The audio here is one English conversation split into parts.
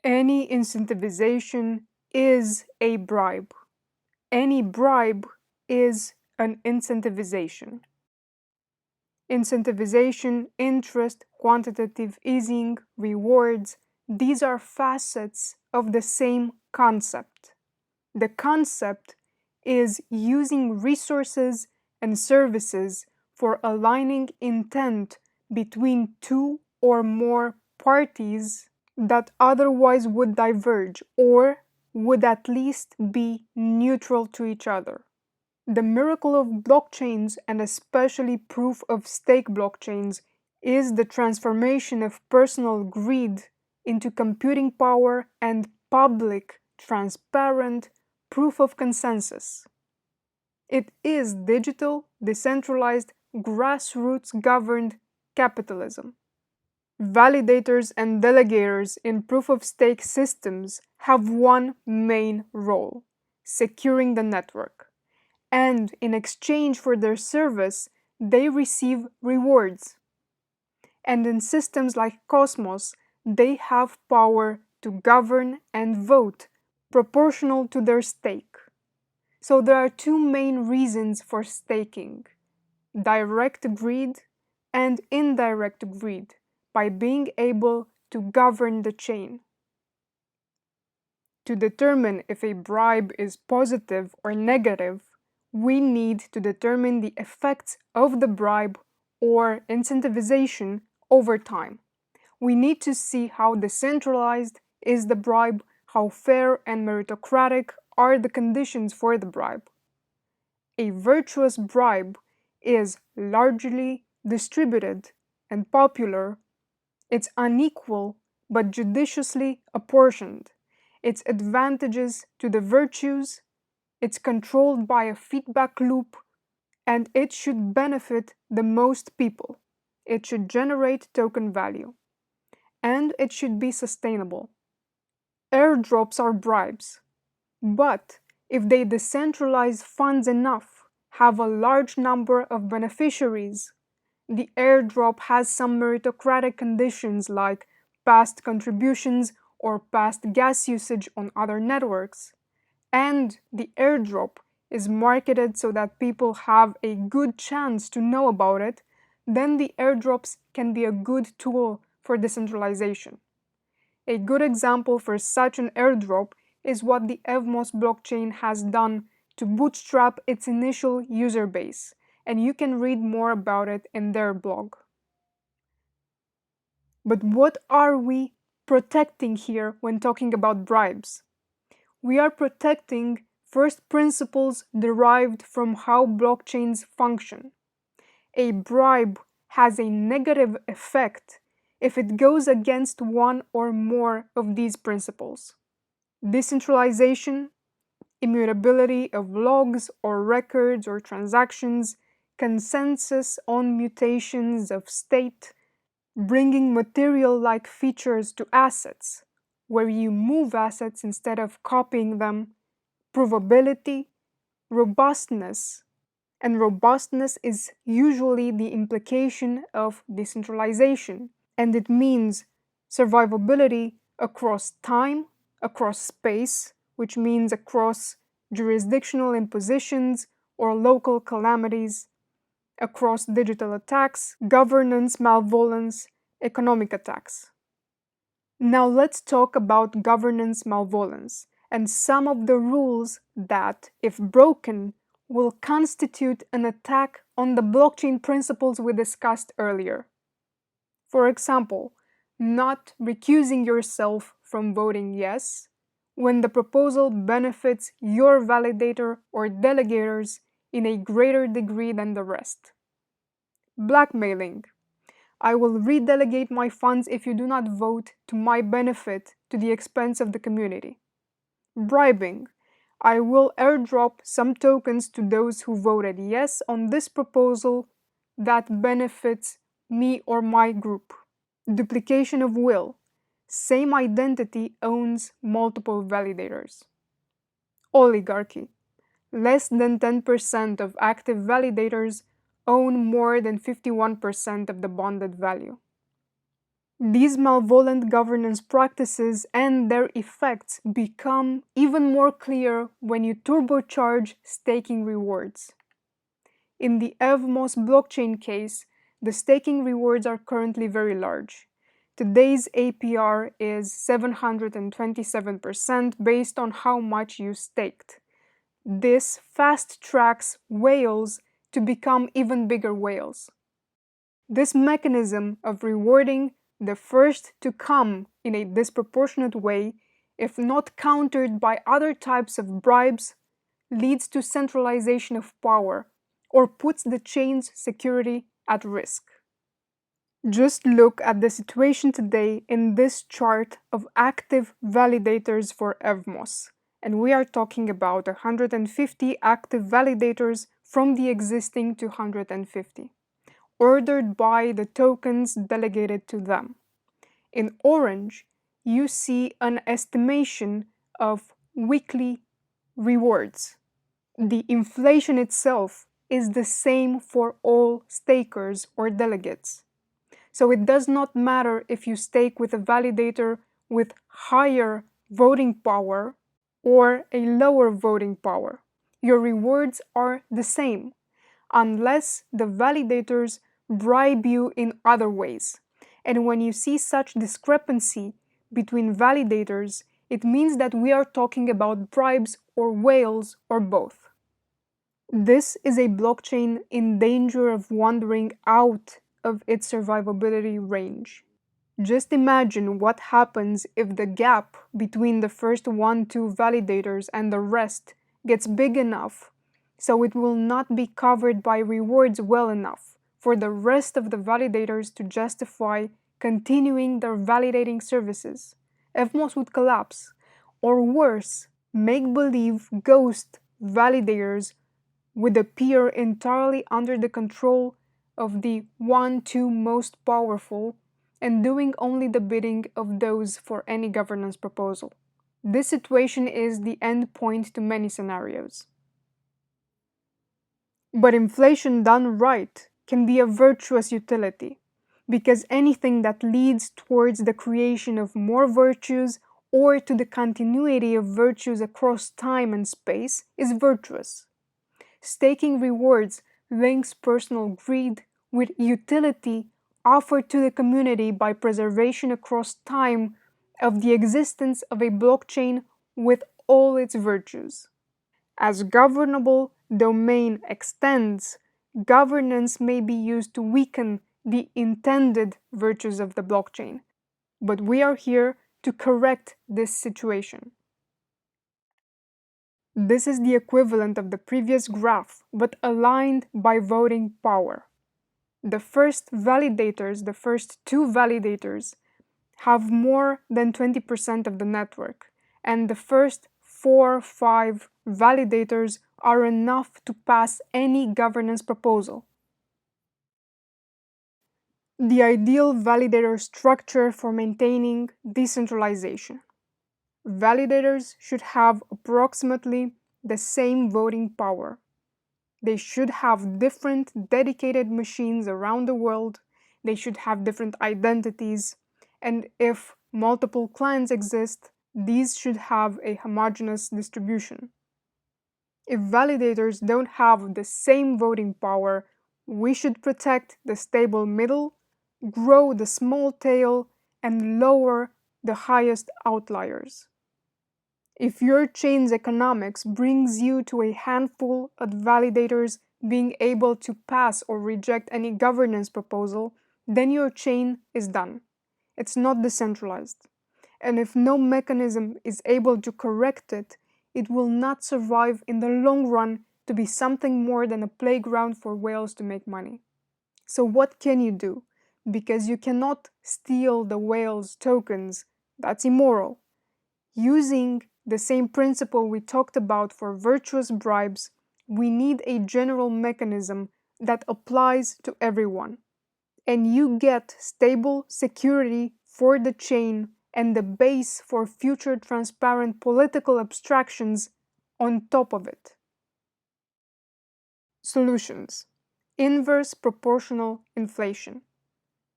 Any incentivization is a bribe. Any bribe is an incentivization. Incentivization, interest, quantitative easing, rewards, these are facets of the same concept. The concept is using resources and services for aligning intent between two or more parties that otherwise would diverge or would at least be neutral to each other. The miracle of blockchains, and especially proof of stake blockchains, is the transformation of personal greed into computing power and public, transparent proof of consensus. It is digital, decentralized, grassroots governed capitalism. Validators and delegators in proof of stake systems have one main role: securing the network. And in exchange for their service, they receive rewards. And in systems like Cosmos, they have power to govern and vote proportional to their stake. So there are two main reasons for staking: direct greed and indirect greed, by being able to govern the chain. To determine if a bribe is positive or negative, we need to determine the effects of the bribe or incentivization over time. We need to see how decentralized is the bribe, how fair and meritocratic are the conditions for the bribe. A virtuous bribe is largely distributed and popular. It's unequal but judiciously apportioned. Its advantages to the virtues, it's controlled by a feedback loop, and it should benefit the most people. It should generate token value. And it should be sustainable. Airdrops are bribes, but if they decentralize funds enough, have a large number of beneficiaries, the airdrop has some meritocratic conditions like past contributions or past gas usage on other networks, and the airdrop is marketed so that people have a good chance to know about it, then the airdrops can be a good tool for decentralization. A good example for such an airdrop is what the Evmos blockchain has done to bootstrap its initial user base, and you can read more about it in their blog. But what are we protecting here when talking about bribes? We are protecting first principles derived from how blockchains function. A bribe has a negative effect if it goes against one or more of these principles: decentralization, immutability of logs or records or transactions, consensus on mutations of state, bringing material-like features to assets, where you move assets instead of copying them, provability, robustness, and robustness is usually the implication of decentralization, and it means survivability across time, across space, which means across jurisdictional impositions or local calamities, across digital attacks, governance malevolence, economic attacks. Now let's talk about governance malevolence and some of the rules that, if broken, will constitute an attack on the blockchain principles we discussed earlier. For example, not recusing yourself from voting yes when the proposal benefits your validator or delegators in a greater degree than the rest. Blackmailing. I will redelegate my funds if you do not vote to my benefit to the expense of the community. Bribing. I will airdrop some tokens to those who voted yes on this proposal that benefits me or my group. Duplication of will. Same identity owns multiple validators. Oligarchy. Less than 10% of active validators own more than 51% of the bonded value. These malevolent governance practices and their effects become even more clear when you turbocharge staking rewards. In the Evmos blockchain case, the staking rewards are currently very large. Today's APR is 727% based on how much you staked. This fast tracks whales to become even bigger whales. This mechanism of rewarding the first to come in a disproportionate way, if not countered by other types of bribes, leads to centralization of power or puts the chain's security at risk. Just look at the situation today in this chart of active validators for Evmos, and we are talking about 150 active validators from the existing 250, ordered by the tokens delegated to them. In orange, you see an estimation of weekly rewards. The inflation itself is the same for all stakers or delegates. So it does not matter if you stake with a validator with higher voting power or a lower voting power. Your rewards are the same, unless the validators bribe you in other ways. And when you see such discrepancy between validators, it means that we are talking about bribes or whales or both. This is a blockchain in danger of wandering out of its survivability range. Just imagine what happens if the gap between the first 1-2 validators and the rest gets big enough so it will not be covered by rewards well enough for the rest of the validators to justify continuing their validating services. Evmos would collapse, or worse, make-believe ghost validators would appear entirely under the control of the 1-2 most powerful and doing only the bidding of those for any governance proposal. This situation is the end point to many scenarios. But inflation done right can be a virtuous utility, because anything that leads towards the creation of more virtues or to the continuity of virtues across time and space is virtuous. Staking rewards links personal greed with utility offered to the community by preservation across time of the existence of a blockchain with all its virtues. As governable domain extends, governance may be used to weaken the intended virtues of the blockchain, but we are here to correct this situation. This is the equivalent of the previous graph, but aligned by voting power. The first validators, the first 2 validators, have more than 20% of the network, and the first 4-5 validators are enough to pass any governance proposal. The ideal validator structure for maintaining decentralization. Validators should have approximately the same voting power. They should have different dedicated machines around the world. They should have different identities. And if multiple clans exist, these should have a homogeneous distribution. If validators don't have the same voting power, we should protect the stable middle, grow the small tail, and lower the highest outliers. If your chain's economics brings you to a handful of validators being able to pass or reject any governance proposal, then your chain is done. It's not decentralized. And if no mechanism is able to correct it, it will not survive in the long run to be something more than a playground for whales to make money. So what can you do? Because you cannot steal the whale's tokens, that's immoral. Using the same principle we talked about for virtuous bribes, we need a general mechanism that applies to everyone. And you get stable security for the chain and the base for future transparent political abstractions on top of it. Solutions. Inverse proportional inflation.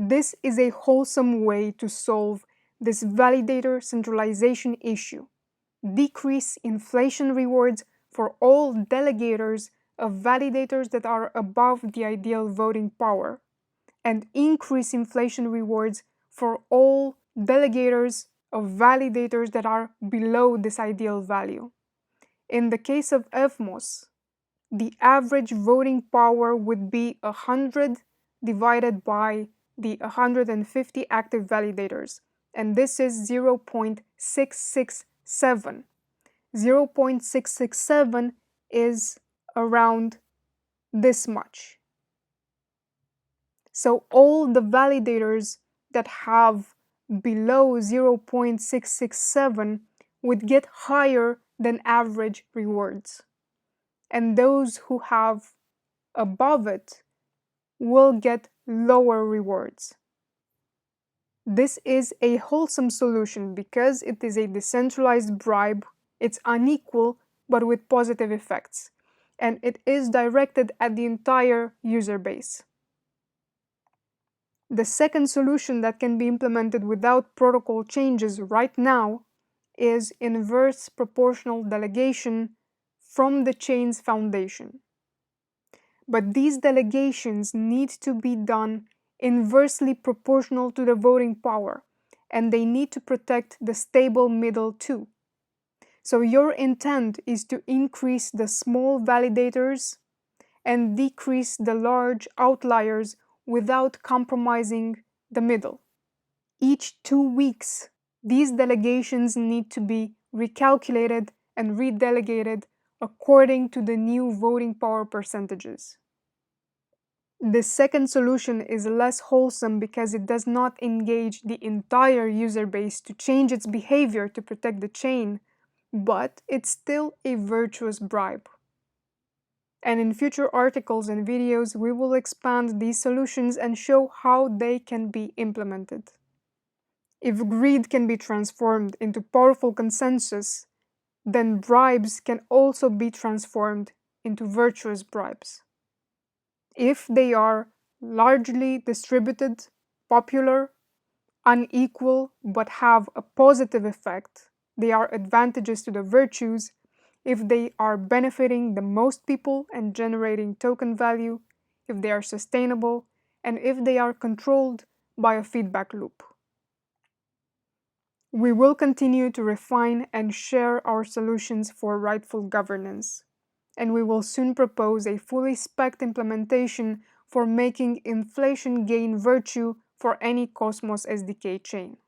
This is a wholesome way to solve this validator centralization issue. Decrease inflation rewards for all delegators of validators that are above the ideal voting power, and increase inflation rewards for all delegators of validators that are below this ideal value. In the case of Evmos, the average voting power would be 100 divided by the 150 active validators, and this is 0.667. 0.667 is around this much. So all the validators that have below 0.667 would get higher than average rewards. And those who have above it will get lower rewards. This is a wholesome solution because it is a decentralized bribe. It's unequal but with positive effects, and it is directed at the entire user base. The second solution that can be implemented without protocol changes right now is inverse proportional delegation from the chain's foundation. But these delegations need to be done inversely proportional to the voting power, and they need to protect the stable middle too. So your intent is to increase the small validators and decrease the large outliers without compromising the middle. Each 2 weeks, these delegations need to be recalculated and redelegated according to the new voting power percentages. The second solution is less wholesome because it does not engage the entire user base to change its behavior to protect the chain, but it's still a virtuous bribe. And in future articles and videos, we will expand these solutions and show how they can be implemented. If greed can be transformed into powerful consensus, then bribes can also be transformed into virtuous bribes. If they are largely distributed, popular, unequal, but have a positive effect, they are advantages to the virtues. If they are benefiting the most people and generating token value, if they are sustainable, and if they are controlled by a feedback loop. We will continue to refine and share our solutions for rightful governance, and we will soon propose a fully spec'd implementation for making inflation gain virtue for any Cosmos SDK chain.